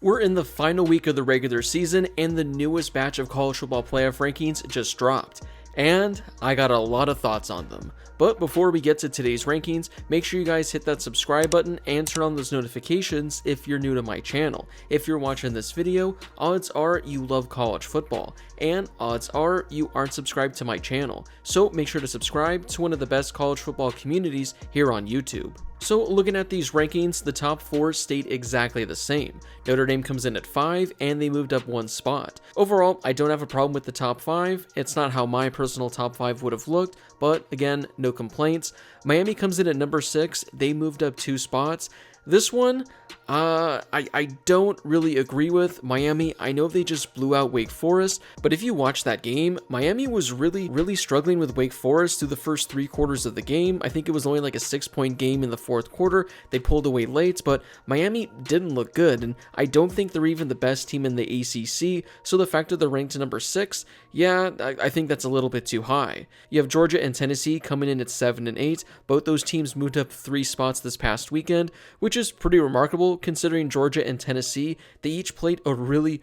We're in the final week of the regular season, and the newest batch of college football playoff rankings just dropped. And I got a lot of thoughts on them. But before we get to today's rankings, make sure you guys hit that subscribe button and turn on those notifications if you're new to my channel. If you're watching this video, odds are you love college football, and odds are you aren't subscribed to my channel. So make sure to subscribe to one of the best college football communities here on YouTube. So looking at these rankings, the top 4 stayed exactly the same. Notre Dame comes in at 5 and they moved up 1 spot. Overall, I don't have a problem with the top 5. It's not how my personal top 5 would have looked, but again, no complaints. Miami comes in at number 6. They moved up 2 spots. This one, I don't really agree with. Miami, I know they just blew out Wake Forest, but if you watch that game, Miami was really struggling with Wake Forest through the first 3 quarters of the game. I think it was only like a 6-point game in the 4th quarter. They pulled away late, but Miami didn't look good, and I don't think they're even the best team in the ACC, so the fact that they're ranked number 6, yeah, I think that's a little bit too high. You have Georgia and Tennessee coming in at 7 and 8. Both those teams moved up 3 spots this past weekend, which is pretty remarkable considering Georgia and Tennessee, they each played a really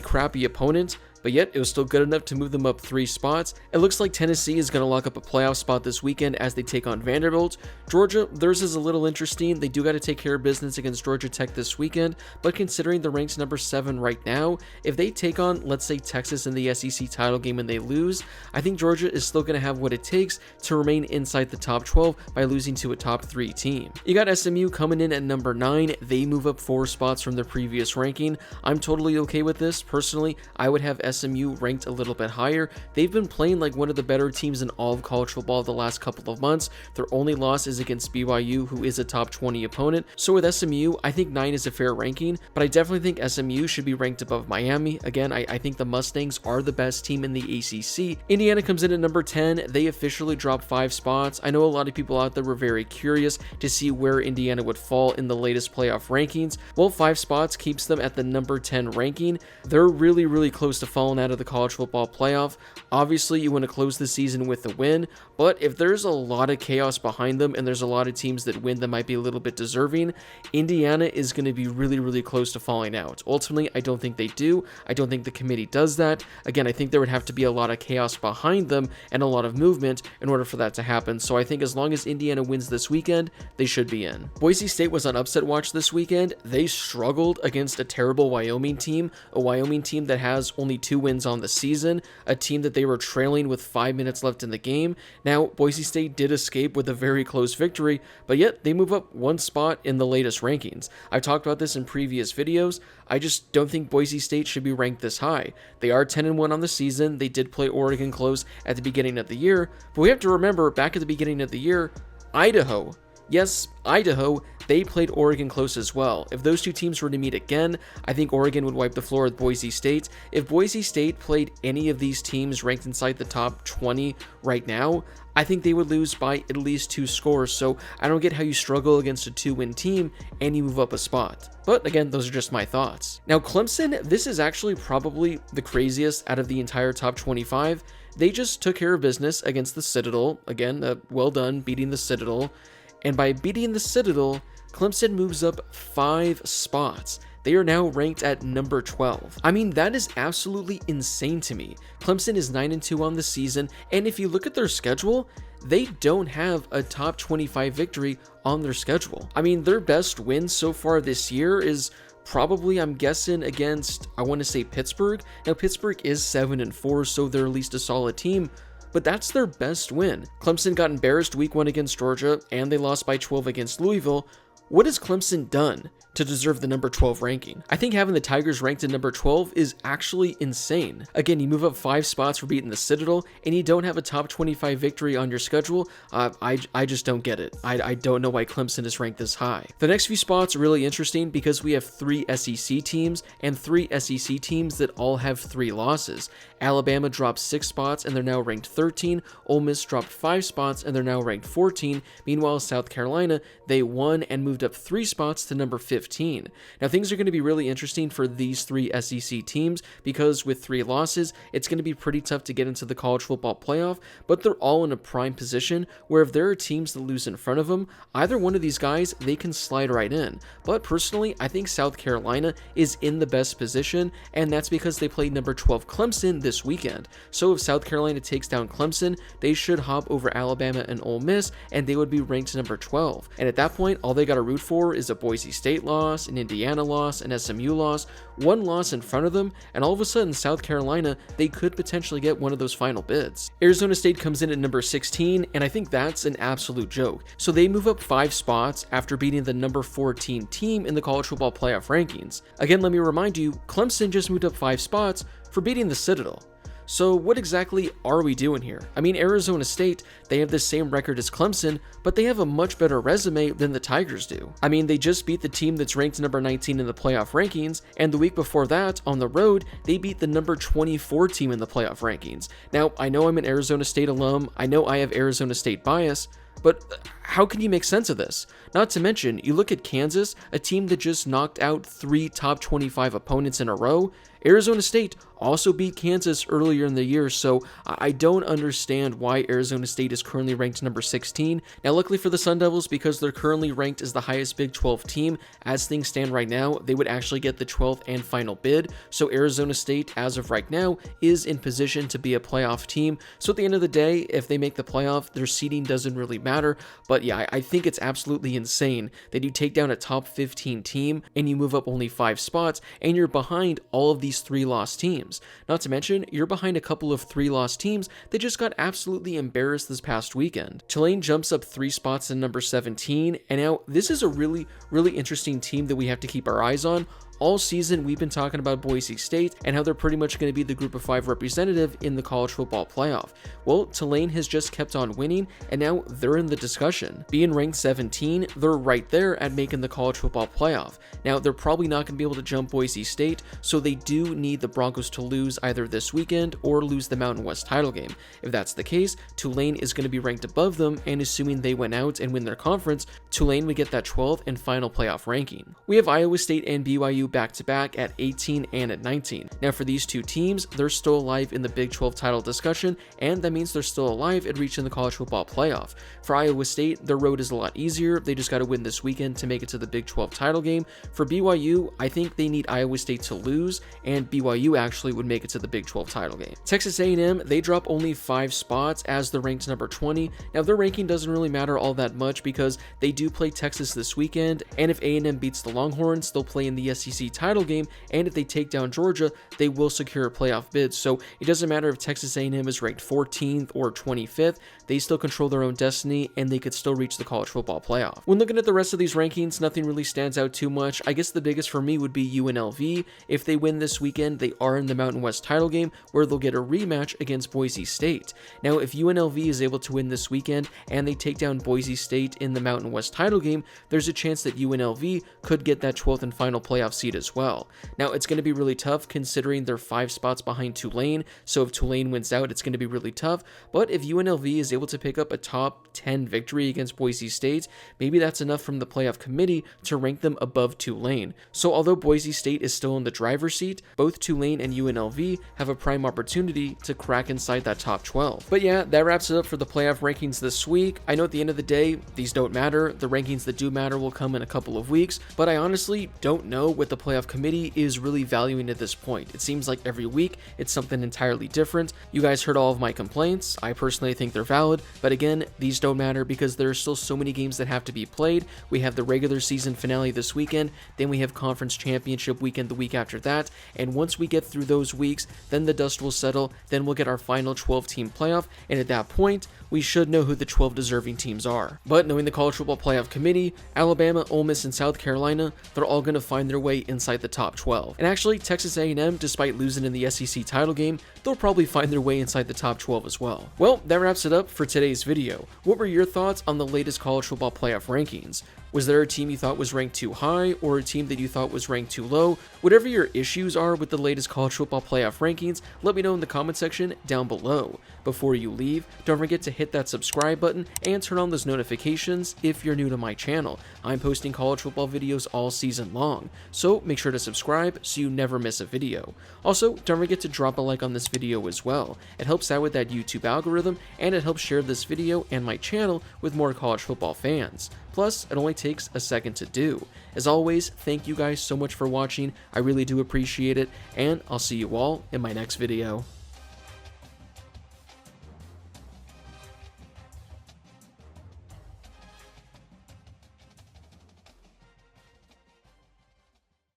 crappy opponent, but yet it was still good enough to move them up 3 spots. It looks like Tennessee is going to lock up a playoff spot this weekend as they take on Vanderbilt. Georgia, theirs is a little interesting. They do got to take care of business against Georgia Tech this weekend, but considering they're ranked number 7 right now, if they take on, let's say, Texas in the SEC title game and they lose, I think Georgia is still going to have what it takes to remain inside the top 12 by losing to a top 3 team. You got SMU coming in at number 9. They move up 4 spots from their previous ranking. I'm totally okay with this. Personally, I would have SMU ranked a little bit higher. They've been playing like one of the better teams in all of college football the last couple of months. Their only loss is against BYU, who is a top 20 opponent. So with SMU, I think 9 is a fair ranking, but I definitely think SMU should be ranked above Miami. Again, I think the Mustangs are the best team in the ACC. Indiana comes in at number 10. They officially dropped 5 spots. I know a lot of people out there were very curious to see where Indiana would fall in the latest playoff rankings. Well, 5 spots keeps them at the number 10 ranking. They're really close to falling out of the college football playoff. Obviously, you want to close the season with a win, but if there's a lot of chaos behind them and there's a lot of teams that win that might be a little bit deserving, Indiana is going to be really close to falling out. Ultimately, I don't think they do. I don't think the committee does that. Again, I think there would have to be a lot of chaos behind them and a lot of movement in order for that to happen. So I think as long as Indiana wins this weekend, they should be in. Boise State was on upset watch this weekend. They struggled against a terrible Wyoming team, a Wyoming team that has only 2 wins on the season, a team that they were trailing with 5 minutes left in the game. Now, Boise State did escape with a very close victory, but yet they move up 1 spot in the latest rankings. I've talked about this in previous videos. I just don't think Boise State should be ranked this high. They are 10-1 on the season. They did play Oregon close at the beginning of the year, but we have to remember back at the beginning of the year, Idaho, yes, Idaho, they played Oregon close as well. If those 2 teams were to meet again, I think Oregon would wipe the floor with Boise State. If Boise State played any of these teams ranked inside the top 20 right now, I think they would lose by at least 2 scores. So I don't get how you struggle against a 2-win team and you move up a spot. But again, those are just my thoughts. Now, Clemson, this is actually probably the craziest out of the entire top 25. They just took care of business against the Citadel. Again, well done beating the Citadel. And by beating the Citadel, Clemson moves up 5 spots. They are now ranked at number 12. I mean, that is absolutely insane to me. Clemson is 9-2 on the season, and if you look at their schedule, they don't have a top 25 victory on their schedule. I mean, their best win so far this year is probably, I'm guessing, against, I want to say Pittsburgh. Now, Pittsburgh is 7-4, so they're at least a solid team, but that's their best win. Clemson got embarrassed week 1 against Georgia, and they lost by 12 against Louisville. What has Clemson done to deserve the number 12 ranking? I think having the Tigers ranked at number 12 is actually insane. Again, you move up 5 spots for beating the Citadel, and you don't have a top 25 victory on your schedule. I just don't get it. I don't know why Clemson is ranked this high. The next few spots are really interesting because we have 3 SEC teams and 3 SEC teams that all have 3 losses. Alabama dropped 6 spots and they're now ranked 13. Ole Miss dropped 5 spots and they're now ranked 14. Meanwhile, South Carolina, they won and moved up 3 spots to number 15. 15. Now things are going to be really interesting for these three SEC teams because with 3 losses, it's going to be pretty tough to get into the college football playoff, but they're all in a prime position where if there are teams that lose in front of them, either one of these guys, they can slide right in. But personally, I think South Carolina is in the best position, and that's because they played number 12 Clemson this weekend. So if South Carolina takes down Clemson, they should hop over Alabama and Ole Miss, and they would be ranked number 12. And at that point, all they got to root for is a Boise State loss, an Indiana loss, an SMU loss, one loss in front of them, and all of a sudden South Carolina, they could potentially get one of those final bids. Arizona State comes in at number 16, and I think that's an absolute joke. So they move up 5 spots after beating the number 14 team in the college football playoff rankings. Again, let me remind you, Clemson just moved up 5 spots for beating the Citadel. So what exactly are we doing here? I mean, Arizona State, they have the same record as Clemson, but they have a much better resume than the Tigers do. I mean, they just beat the team that's ranked number 19 in the playoff rankings, and the week before that, on the road, they beat the number 24 team in the playoff rankings. Now, I know I'm an Arizona State alum, I know I have Arizona State bias, but how can you make sense of this? Not to mention, you look at Kansas, a team that just knocked out 3 top 25 opponents in a row. Arizona State also beat Kansas earlier in the year, so I don't understand why Arizona State is currently ranked number 16. Now, luckily for the Sun Devils, because they're currently ranked as the highest Big 12 team, as things stand right now, they would actually get the 12th and final bid. So Arizona State, as of right now, is in position to be a playoff team. So at the end of the day, if they make the playoff, their seeding doesn't really matter. But yeah, I think it's absolutely insane that you take down a top 15 team and you move up only 5 spots and you're behind all of these 3-loss teams. Not to mention, you're behind a couple of 3-loss teams that just got absolutely embarrassed this past weekend. Tulane jumps up 3 spots to number 17, and now this is a really interesting team that we have to keep our eyes on. All season, we've been talking about Boise State and how they're pretty much going to be the Group of 5 representative in the college football playoff. Well, Tulane has just kept on winning, and now they're in the discussion. Being ranked 17, they're right there at making the college football playoff. Now, they're probably not going to be able to jump Boise State, so they do need the Broncos to lose either this weekend or lose the Mountain West title game. If that's the case, Tulane is going to be ranked above them, and assuming they win out and win their conference, Tulane would get that 12th and final playoff ranking. We have Iowa State and BYU back-to-back at 18 and at 19. Now for these two teams, they're still alive in the Big 12 title discussion, and that means they're still alive at reaching the college football playoff. For Iowa State, their road is a lot easier. They just got to win this weekend to make it to the Big 12 title game. For BYU, I think they need Iowa State to lose, and BYU actually would make it to the Big 12 title game. Texas A&M, they drop only 5 spots as they're ranked number 20. Now their ranking doesn't really matter all that much because they do play Texas this weekend, and if A&M beats the Longhorns, they'll play in the SEC title game, and if they take down Georgia, they will secure a playoff bid. So it doesn't matter if Texas A&M is ranked 14th or 25th, they still control their own destiny, and they could still reach the college football playoff. When looking at the rest of these rankings, nothing really stands out too much. I guess the biggest for me would be UNLV. If they win this weekend, they are in the Mountain West title game, where they'll get a rematch against Boise State. Now, if UNLV is able to win this weekend, and they take down Boise State in the Mountain West title game, there's a chance that UNLV could get that 12th and final playoff seed as well. Now, it's going to be really tough considering they're 5 spots behind Tulane, so if Tulane wins out, it's going to be really tough, but if UNLV is able to pick up a top 10 victory against Boise State, maybe that's enough from the playoff committee to rank them above Tulane. So although Boise State is still in the driver's seat, both Tulane and UNLV have a prime opportunity to crack inside that top 12. But yeah, that wraps it up for the playoff rankings this week. I know at the end of the day, these don't matter. The rankings that do matter will come in a couple of weeks, but I honestly don't know what the playoff committee is really valuing at this point. It seems like every week it's something entirely different. You guys heard all of my complaints. I personally think they're valid, but again, these don't matter because there are still so many games that have to be played. We have the regular season finale this weekend, then we have conference championship weekend the week after that, and once we get through those weeks, then the dust will settle, then we'll get our final 12-team playoff, and at that point, we should know who the 12 deserving teams are. But knowing the College Football Playoff Committee, Alabama, Ole Miss, and South Carolina, they're all going to find their way inside the top 12. And actually, Texas A&M, despite losing in the SEC title game, they'll probably find their way inside the top 12 as well. Well, that wraps it up for today's video. What were your thoughts on the latest college football playoff rankings? Was there a team you thought was ranked too high, or a team that you thought was ranked too low? Whatever your issues are with the latest college football playoff rankings, let me know in the comment section down below. Before you leave, don't forget to hit that subscribe button and turn on those notifications if you're new to my channel. I'm posting college football videos all season long, so make sure to subscribe so you never miss a video. Also, don't forget to drop a like on this video as well. It helps out with that YouTube algorithm, and it helps share this video and my channel with more college football fans. Plus, it only takes a second to do. As always, thank you guys so much for watching. I really do appreciate it, and I'll see you all in my next video.